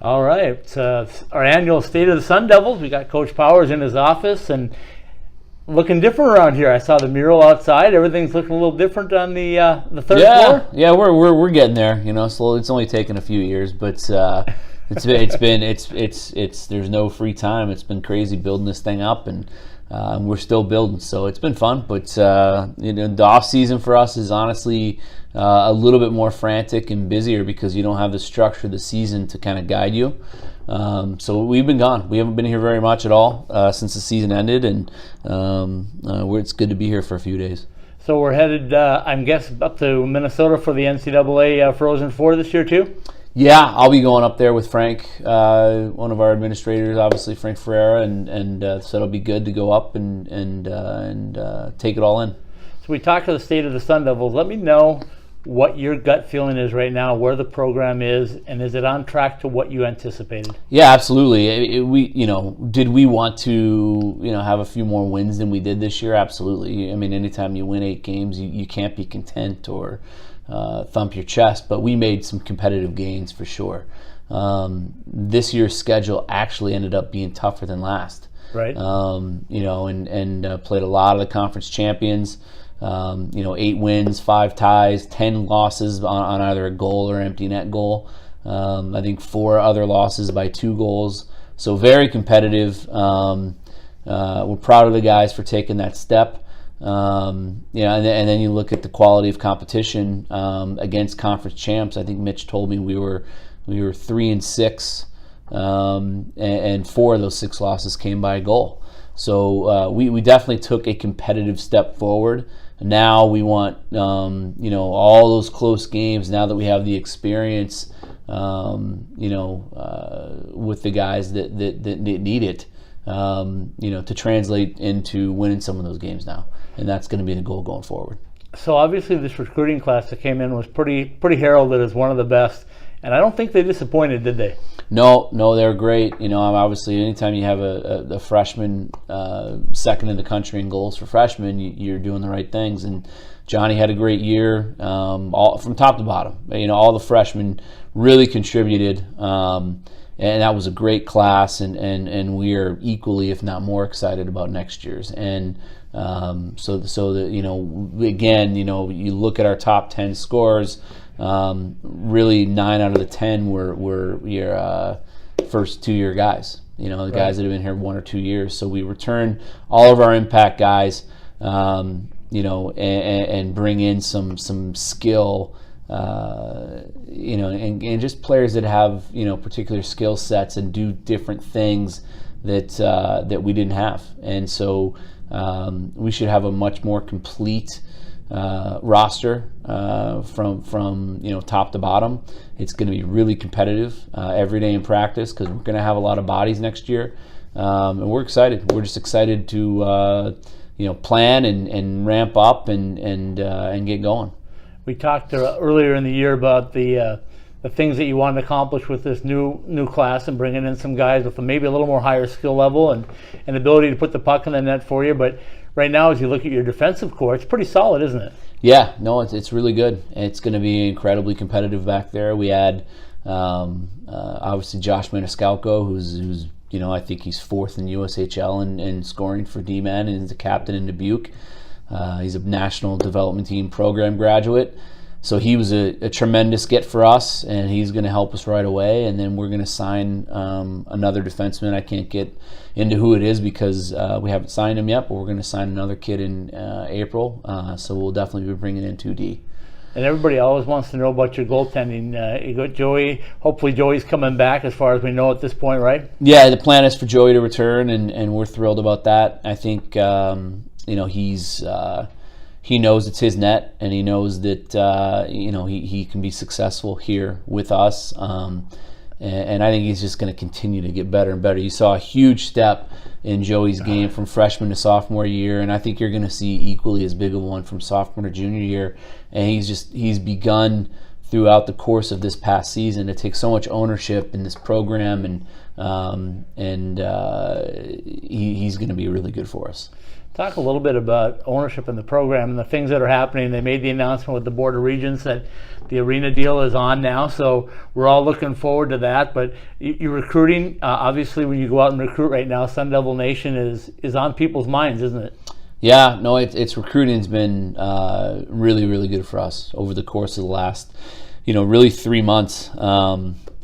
All right, it's our annual State of the Sun Devils. We got Coach Powers in his office and looking different around here. I saw the mural outside. Everything's looking a little different on the third floor. Yeah, we're getting there. Slowly. It's only taken a few years, but it's there's no free time. It's been crazy building this thing up, and we're still building. So it's been fun. But the off season for us is honestly a little bit more frantic and busier because you don't have the structure of the season to kind of guide you. So we've been gone. We haven't been here very much at all since the season ended, and it's good to be here for a few days. So we're headed, I'm guessing, up to Minnesota for the NCAA Frozen Four this year too? Yeah, I'll be going up there with Frank, one of our administrators, obviously Frank Ferreira, and so it'll be good to go up and take it all in. So we talked to the State of the Sun Devils. Let me know what your gut feeling is right now, where the program is, and is it on track to what you anticipated? Yeah, absolutely. Did we want to, have a few more wins than we did this year? Absolutely. I mean, anytime you win 8 games, you can't be content or thump your chest, but we made some competitive gains for sure. This year's schedule actually ended up being tougher than last. Right. And played a lot of the conference champions. 8 wins, 5 ties, 10 losses on either a goal or empty net goal. I think 4 other losses by 2 goals. So very competitive. We're proud of the guys for taking that step. And then you look at the quality of competition against conference champs. I think Mitch told me we were 3-6, and 4 of those 6 losses came by a goal. So we definitely took a competitive step forward. Now we want all those close games. Now that we have the experience, with the guys that need it, to translate into winning some of those games now, and that's going to be the goal going forward. So obviously, this recruiting class that came in was pretty heralded as one of the best, and I don't think they disappointed, did they? No, they're great. Obviously, anytime you have a freshman second in the country in goals for freshmen, you're doing the right things. And Johnny had a great year, all from top to bottom. All the freshmen really contributed, and that was a great class. And we are equally, if not more, excited about next year's. And so that again, you look at our top 10 scores. Really 9 out of the 10 were your first 2-year guys, the guys that have been here 1 or 2 years. So we return all of our impact guys, and bring in some skill, and just players that have, particular skill sets and do different things that we didn't have. And so we should have a much more complete roster from top to bottom. It's going to be really competitive every day in practice because we're going to have a lot of bodies next year, and we're excited. We're just excited to plan and ramp up and get going. We talked earlier in the year about the things that you want to accomplish with this new class and bringing in some guys with maybe a little more higher skill level and ability to put the puck in the net for you, but right now, as you look at your defensive core, it's pretty solid, isn't it? Yeah, no, it's really good. It's going to be incredibly competitive back there. We had obviously Josh Maniscalco, who's I think he's 4th in USHL in scoring for D-Man, and he's a captain in Dubuque. He's a National Development Team program graduate. So he was a tremendous get for us, and he's going to help us right away. And then we're going to sign another defenseman. I can't get into who it is because we haven't signed him yet, but we're going to sign another kid in April. So we'll definitely be bringing in 2D. And everybody always wants to know about your goaltending. You got Joey. Hopefully Joey's coming back as far as we know at this point, right? Yeah, the plan is for Joey to return, and we're thrilled about that. I think he knows it's his net, and he knows that he can be successful here with us. And I think he's just going to continue to get better and better. You saw a huge step in Joey's game from freshman to sophomore year, and I think you're going to see equally as big a one from sophomore to junior year. And he's begun throughout the course of this past season to take so much ownership in this program, and he's going to be really good for us. Talk a little bit about ownership in the program and the things that are happening. They made the announcement with the Board of Regents that the arena deal is on now, so we're all looking forward to that. But you're recruiting. Obviously, when you go out and recruit right now, Sun Devil Nation is on people's minds, isn't it? Yeah, no, it's recruiting's been really, really good for us over the course of the last, really 3 months.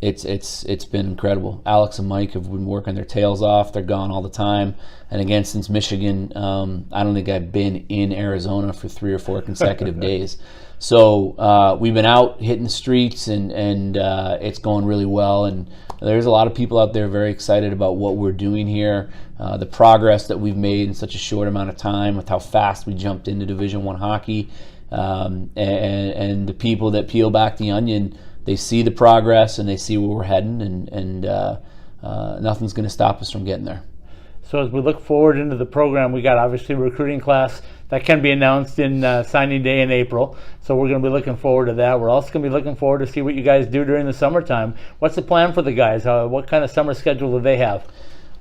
It's been incredible. Alex and Mike have been working their tails off. They're gone all the time. And again, since Michigan, I don't think I've been in Arizona for 3 or 4 consecutive days. So we've been out hitting the streets, and it's going really well. And there's a lot of people out there very excited about what we're doing here, the progress that we've made in such a short amount of time, with how fast we jumped into Division I hockey, and the people that peel back the onion. They see the progress and they see where we're heading, and nothing's going to stop us from getting there. So as we look forward into the program, we got obviously a recruiting class that can be announced in signing day in April. So we're going to be looking forward to that. We're also going to be looking forward to see what you guys do during the summertime. What's the plan for the guys? What kind of summer schedule do they have?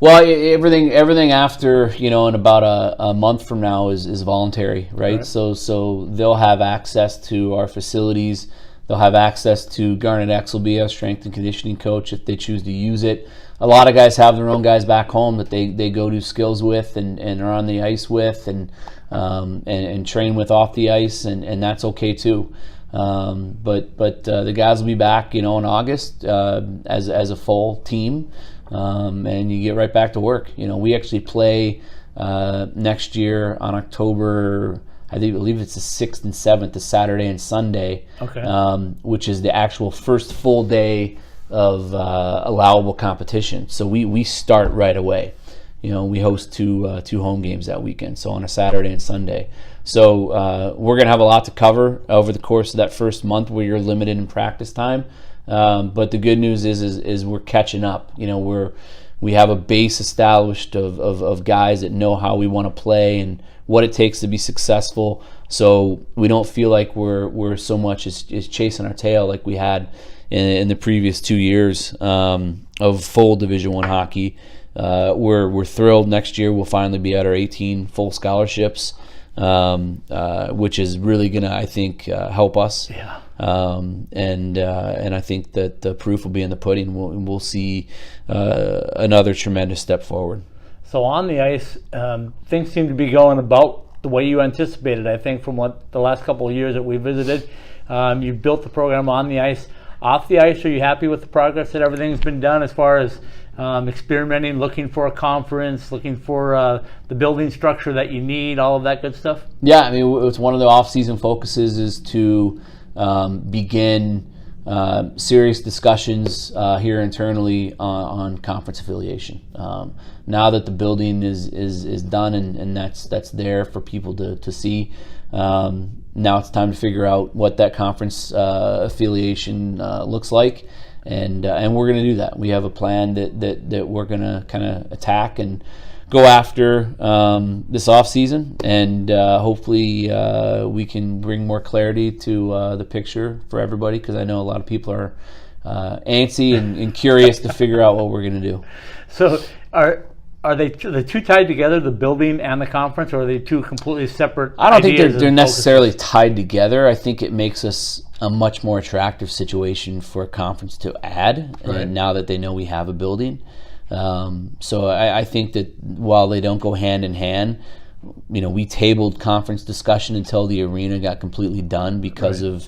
Well, everything after, in about a month from now is voluntary, right? So they'll have access to our facilities. They'll have access to Garnet Exelby, our strength and conditioning coach, if they choose to use it. A lot of guys have their own guys back home that they go do skills with and are on the ice with and train with off the ice, and that's okay too. But the guys will be back, in August as a full team, and you get right back to work. We actually play next year on October, I believe it's the 6th and 7th, the Saturday and Sunday, which is the actual first full day of allowable competition. So we start right away. We host two home games that weekend, so on a Saturday and Sunday. So we're going to have a lot to cover over the course of that first month where you're limited in practice time. But the good news is we're catching up. We have a base established of guys that know how we want to play and what it takes to be successful. So we don't feel like we're so much as chasing our tail like we had in the previous 2 years of full Division I hockey. We're thrilled. Next year we'll finally be at our 18 full scholarships, which is really going to, I think, help us. Yeah. And I think that the proof will be in the pudding. We'll see another tremendous step forward. So on the ice, things seem to be going about the way you anticipated. I think from what the last couple of years that we visited, you've built the program on the ice. Off the ice, are you happy with the progress that everything's been done as far as experimenting, looking for a conference, looking for the building structure that you need, all of that good stuff? Yeah, I mean, it's one of the off-season focuses is to begin serious discussions here internally on conference affiliation. Now that the building is done and that's there for people to see, now it's time to figure out what that conference affiliation looks like, and we're going to do that. We have a plan that we're going to kind of attack and go after this off season, and hopefully we can bring more clarity to the picture for everybody, because I know a lot of people are antsy and curious to figure out what we're going to do. So are they the two tied together, the building and the conference, or are they two completely separate? I don't think they're necessarily tied together. I think it makes us a much more attractive situation for a conference to add, and now that they know we have a building. So I think that while they don't go hand in hand, we tabled conference discussion until the arena got completely done because of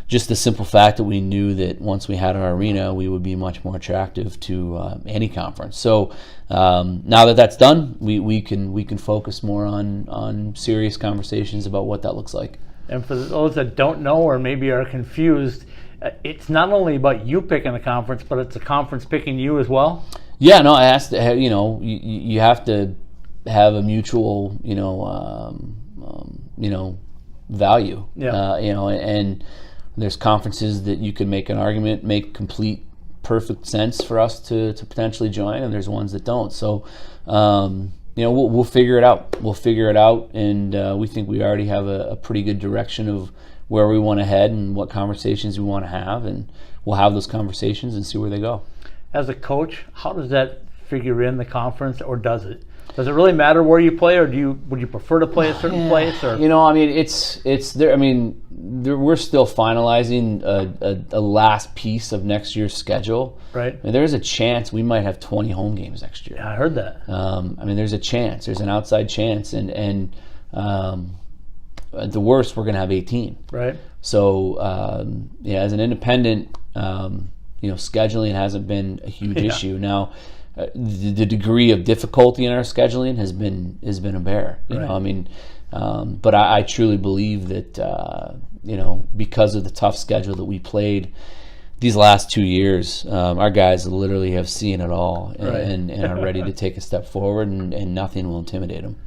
just the simple fact that we knew that once we had our arena, we would be much more attractive to any conference. So now that that's done, we can focus more on serious conversations about what that looks like. And for those that don't know or maybe are confused, it's not only about you picking the conference, but it's a conference picking you as well. Yeah, no, it has to. You have to have a mutual, value. Yeah. And there's conferences that you can make an argument, make complete, perfect sense for us to potentially join, and there's ones that don't. So, we'll figure it out. We'll figure it out, and we think we already have a pretty good direction of where we want to head and what conversations we want to have, and we'll have those conversations and see where they go. As a coach, how does that figure in the conference, or does it? Does it really matter where you play, or would you prefer to play a certain place? Or I mean, it's there. I mean, we're still finalizing a last piece of next year's schedule. Right. I mean, there's a chance we might have 20 home games next year. Yeah, I heard that. I mean, there's a chance. There's an outside chance, and at the worst, we're going to have 18. Right. So as an independent, scheduling hasn't been a huge issue. Now, the degree of difficulty in our scheduling has been a bear. I mean, but I truly believe that because of the tough schedule that we played these last 2 years, our guys literally have seen it all and are ready to take a step forward, and nothing will intimidate them.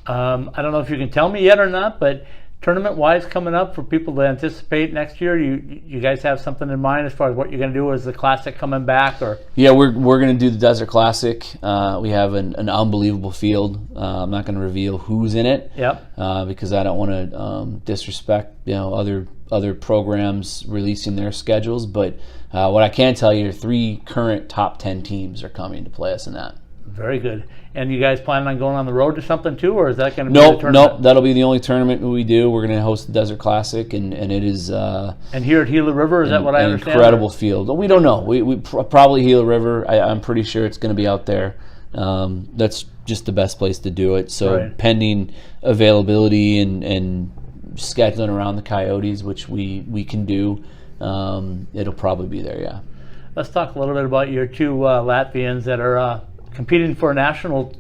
I don't know if you can tell me yet or not, but tournament-wise coming up for people to anticipate next year, you guys have something in mind as far as what you're going to do? Is the Classic coming back? Or yeah, we're going to do the Desert Classic. We have an unbelievable field. I'm not going to reveal who's in it. Yep. Because I don't want to disrespect other programs releasing their schedules. But what I can tell you, 3 current top 10 teams are coming to play us in that. Very good. And you guys planning on going on the road to something too, or is that going to be the tournament? Nope. That'll be the only tournament we do. We're going to host the Desert Classic, and it is. And here at Gila River, is that what I understand? Incredible field. We don't know. We probably Gila River. I'm pretty sure it's going to be out there. That's just the best place to do it. So pending availability and scheduling around the Coyotes, which we can do, it'll probably be there. Yeah. Let's talk a little bit about your 2 Latvians that are competing for a national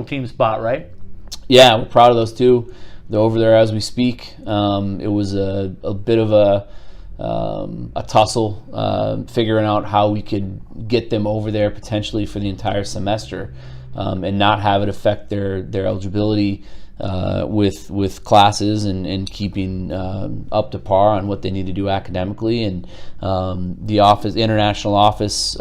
team spot, right? Yeah, we're proud of those 2. They're over there as we speak. It was a bit of a tussle figuring out how we could get them over there potentially for the entire semester, and not have it affect their eligibility with classes and keeping up to par on what they need to do academically. And the international office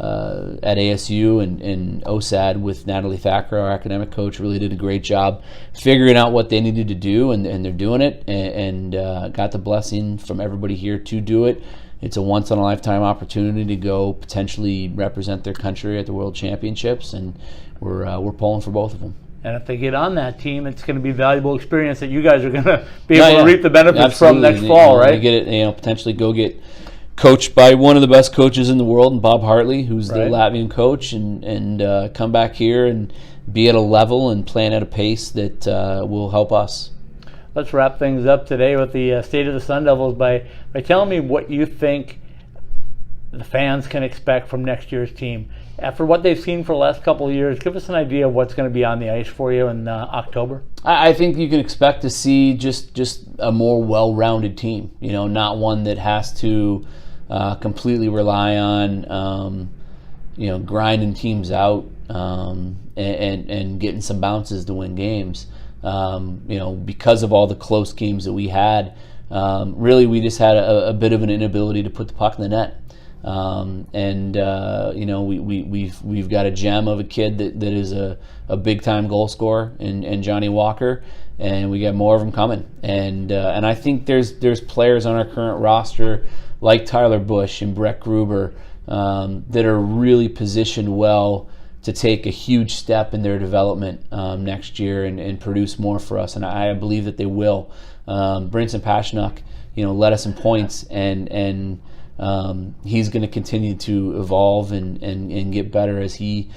at ASU and OSAD with Natalie Thacker, our academic coach, really did a great job figuring out what they needed to do, and they're doing it, and got the blessing from everybody here to do it. It's a once-in-a-lifetime opportunity to go potentially represent their country at the World Championships, and we're pulling for both of them. And if they get on that team, it's going to be valuable experience that you guys are going to be able to reap the benefits from next fall, right? Get it, potentially go get coached by one of the best coaches in the world, Bob Hartley, who's the Latvian coach, and come back here and be at a level and playing at a pace that will help us. Let's wrap things up today with the state of the Sun Devils by telling me what you think the fans can expect from next year's team. After what they've seen for the last couple of years, give us an idea of what's going to be on the ice for you in October. I think you can expect to see just a more well-rounded team. Not one that has to completely rely on grinding teams out and getting some bounces to win games. Because of all the close games that we had, really we just had a bit of an inability to put the puck in the net. We've got a gem of a kid that is a big time goal scorer in Johnny Walker, and we got more of them coming. And I think there's players on our current roster like Tyler Bush and Brett Gruber that are really positioned well to take a huge step in their development next year and produce more for us, and I believe that they will. Brinson Pashnuk, led us in points, and he's going to continue to evolve and get better as he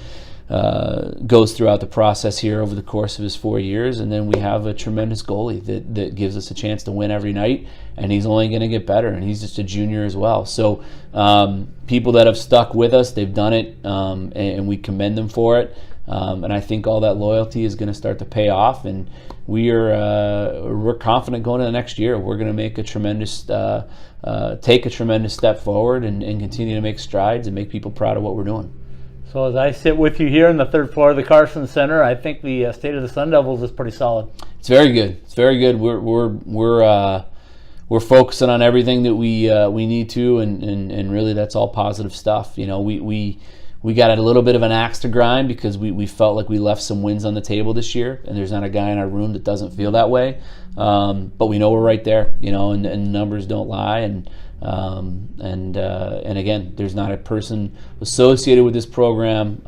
goes throughout the process here over the course of his 4 years. And then we have a tremendous goalie that gives us a chance to win every night, and he's only going to get better, and he's just a junior as well. So people that have stuck with us, they've done it, and we commend them for it. And I think all that loyalty is going to start to pay off, and we're confident going into the next year. We're going to make take a tremendous step forward and continue to make strides and make people proud of what we're doing. So as I sit with you here on the 3rd floor of the Carson Center, I think the state of the Sun Devils is pretty solid. It's very good. It's very good. We're focusing on everything that we need to, and really that's all positive stuff. We got a little bit of an axe to grind because we felt like we left some wins on the table this year, and there's not a guy in our room that doesn't feel that way. But we know we're right there, and the numbers don't lie. And again, there's not a person associated with this program,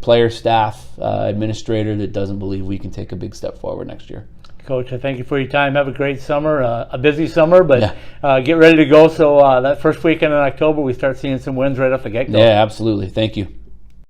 player, staff, administrator that doesn't believe we can take a big step forward next year. Coach, I thank you for your time. Have a great summer, a busy summer, but get ready to go. So that first weekend in October, we start seeing some wins right off the get-go. Yeah, absolutely. Thank you.